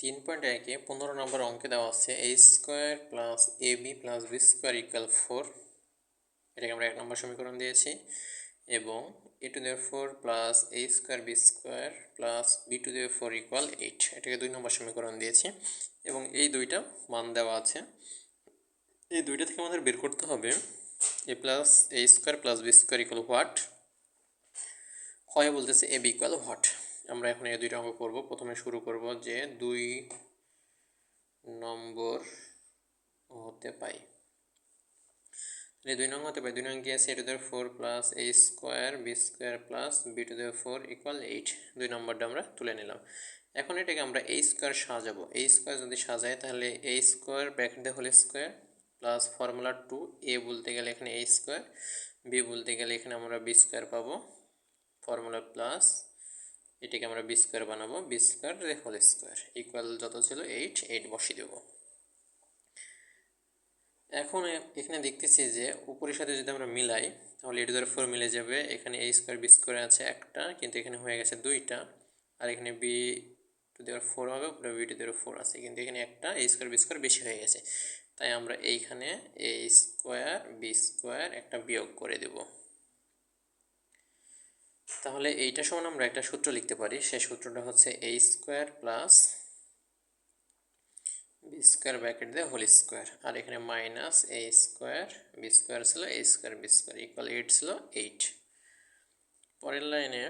3.1 15 নম্বর অঙ্কে দেওয়া আছে a square plus ab plus b square equal 4। এটাকে আমরা 1 নম্বর সমীকরণ দিয়েছি। এবং a to the power 4 plus a square B square plus b to the power 4 equal 8, এটাকে 2 নম্বর সমীকরণ দিয়েছি। এবং এই দুইটা মান দেওয়া আছে, এই দুইটা থেকে আমাদের বের করতে হবে a plus a square plus b square equal what. ক্ষয় বলতেছে a b ইকুয়াল হোয়াট। আমরা এখন এই দুইটা অঙ্ক করব। প্রথমে শুরু করব যে 2 নম্বর হতে পাই, তাহলে 2 নং হতে পাই। 2 নং কি আছে, a to the power 4 plus a square B square plus b to the power 4 equal 8। 2 নম্বরটা আমরা তুলে নিলাম। এখন এটাকে আমরা a স্কোয়ার সাজাবো। a স্কোয়ার যদি সাজাই তাহলে a স্কোয়ার ব্র্যাকেট দিয়ে whole square plus formula 2, a বলতে গেলে এখানে a স্কোয়ার, b বলতে গেলে এখানে আমরা b স্কোয়ার পাবো, ফর্মুলা প্লাস এটাকে আমরা বি স্কোয়ার বানাবো, b square whole square equal যত ছিল 8 বসিয়ে দেবো। এখন এখানে দেখতেছি যে উপরের সাথে যদি আমরা মিলাই তাহলে a টু দি পাওয়ার 4 মিলে যাবে। এখানে a স্কোয়ার বি স্কোয়ার আছে একটা, কিন্তু এখানে হয়ে গেছে দুইটা। আর এখানে b টু দি পাওয়ার 4 হবে, উপরে b টু দি পাওয়ার 4 আছে, কিন্তু এখানে একটা a স্কোয়ার বি স্কোয়ার বেশি হয়ে গেছে। তাই আমরা এইখানে a স্কোয়ার বি স্কোয়ার একটা বিয়োগ করে দেব। তাহলে এইটা সমান আমরা একটা সূত্র লিখতে পারি। সেই সূত্রটা হচ্ছে a square plus b square bracket দিয়ে হোল স্কোয়ার, আর এখানে minus a square B square ছিল a square B square equal 8 ছিল 8। পরের লাইনে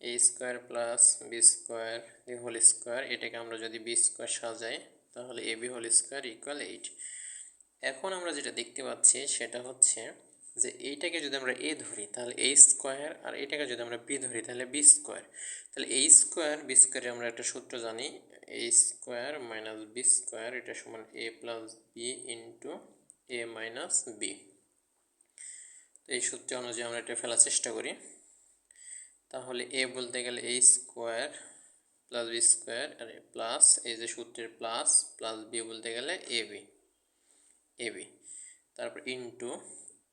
a square plus b square the whole square, এটাকে আমরা যদি বি স্কোয়ার সাজাই তাহলে a b whole square equal 8। এখন আমরা যেটা দেখতে পাচ্ছি সেটা হচ্ছে যে এইটাকে যদি আমরা a ধরি তাহলে a স্কোয়ার, আর এটাকে যদি আমরা b ধরি তাহলে b স্কোয়ার। তাহলে a স্কোয়ার বি স্কোয়ারে আমরা একটা সূত্র জানি, a square minus b square এটা সমান a plus b into a minus b. এই সূত্র অনুযায়ী আমরা এটা ফেলার চেষ্টা করি। তাহলে a বলতে গেলে a square plus b square, আর প্লাস এই যে সূত্রের প্লাস প্লাস বি বলতে গেলে এবি, তারপর ইন্টু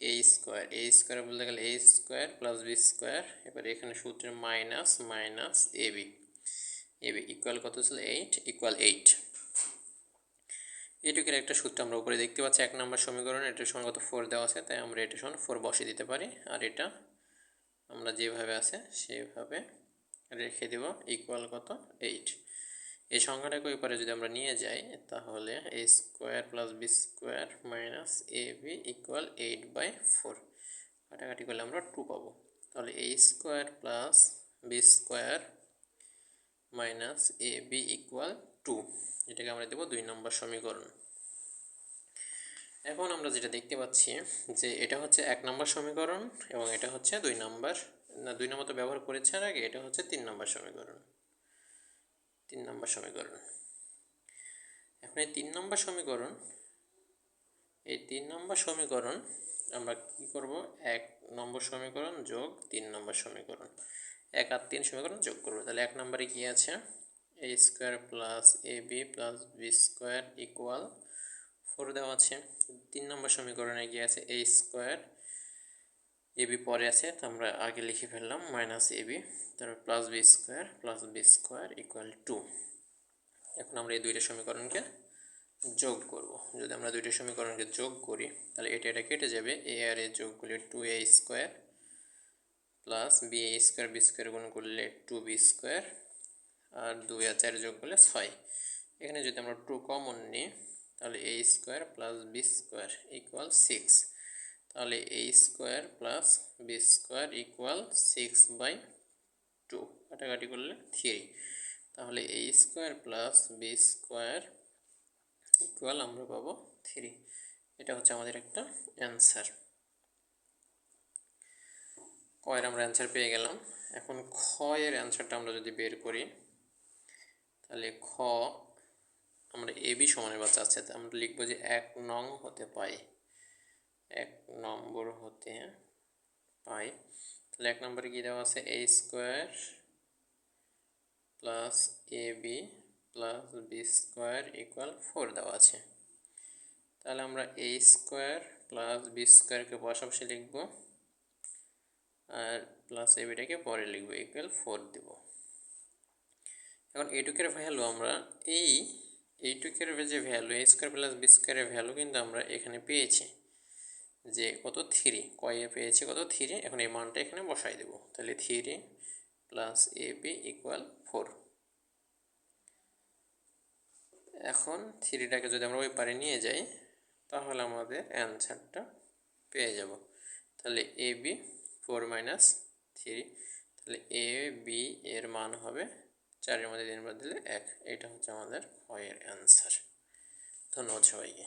a স্কোয়ার বলতে গেলে a square plus b square, এবার এখানে সূত্রের মাইনাস মাইনাস এবি ইকুয়াল কত ছিল 8 ইকুয়াল 8। এটুকুর একটা সূত্র আমরা উপরে দেখতে পাচ্ছি 1 নম্বর সমীকরণ। এটার সমান কত 4 দেওয়া আছে, তাই আমরা এটা সমান 4 বসিয়ে দিতে পারি, আর এটা আমরা যেভাবে আছে সেভাবে রেখে দেব ইকুয়াল কত 8। এই সংখ্যাটাকে ওই পারে যদি আমরা নিয়ে যাই তাহলে a square plus b square minus a b equal 8/4, কাটাকাটি করলে আমরা 2 পাবো। তাহলে a square plus b square minus a b equal 2, এটাকে আমরা দেবো 2 নম্বর সমীকরণ। এখন আমরা যেটা দেখতে পাচ্ছি যে এটা হচ্ছে 1 নম্বর সমীকরণ এবং এটা হচ্ছে 2 নম্বর, না 2 নম্বর তো ব্যবহার করেছে আর আগে, এটা হচ্ছে 3 নম্বর সমীকরণ। 3 নম্বর সমীকরণ। এখন এই 3 নম্বর সমীকরণ, এই 3 নম্বর সমীকরণ আমরা কি করব, 1 নম্বর সমীকরণ যোগ 3 নম্বর সমীকরণ, 1 আর 3 সমীকরণ যোগ করব। তাহলে 1 নম্বরে কি আছে, a square plus a b plus b square equal 4 দেওয়া আছে। 3 নম্বর সমীকরণে কি আছে, a স্কোয়ার, এ বি পরে আছে তো আমরা আগে লিখে ফেললাম মাইনাস এ বি, তারপর প্লাস বি স্কোয়ার ইকুয়াল 2। এখন আমরা এই দুইটা সমীকরণকে যোগ করব। যদি আমরা দুইটা সমীকরণকে যোগ করি তাহলে এটা কেটে যাবে, a আর a যোগ করলে 2a square plus b a square B square গুণ করলে 2b স্কোয়ার, আর 2 আর 4 যোগ করলে 6। এখানে যদি আমরা 2 কমন নিই তাহলে a square plus b square equal 6। তাহলে a square plus b square equal 6/2, কাটাকাটি করলে 3। তাহলে a square plus b square equal আমরা পাবো 3। এটা হচ্ছে আমাদের একটা অ্যান্সার। ক এর আমরা অ্যান্সার পেয়ে গেলাম। এখন খ এর অ্যান্সারটা আমরা যদি বের করি তাহলে খ আমরা এ বি সমানের বা চাচ্ছে, আমরা লিখবো যে 1 নং হতে পাই, 1 নম্বর হতে পাই। তাহলে 1 নম্বরে কি দেওয়া আছে, a square plus a b plus b square equal 4 দেওয়া আছে। তাহলে আমরা a স্কোয়ার প্লাস বি স্কোয়ারকে পাশাপাশি লিখব আর প্লাস এ বিটাকে পরে লিখব, ইকুয়াল 4 দেব। এখন এইটুকের ভ্যালু আমরা এইটুকের যে ভ্যালু এ স্কোয়ার প্লাস বি স্কোয়ারের ভ্যালু কিন্তু আমরা এখানে পেয়েছি যে কত 3 কয়ে পেয়েছি কত 3। এখন এই মানটা এখানে বসাই দেব, তাহলে 3 প্লাস এ বি ইকুয়াল 4। এখন 3টাকে যদি আমরা ওই পারে নিয়ে যাই তাহলে আমাদের অ্যান্সারটা পেয়ে যাব। তাহলে এ বি 4 মাইনাস 3, তাহলে এ বি এর মান হবে 4-এর মধ্যে 3 বাদ দিলে 1। এটা হচ্ছে আমাদের ক্ষয়ের অ্যান্সার। ধন্যবাদ সবাইকে।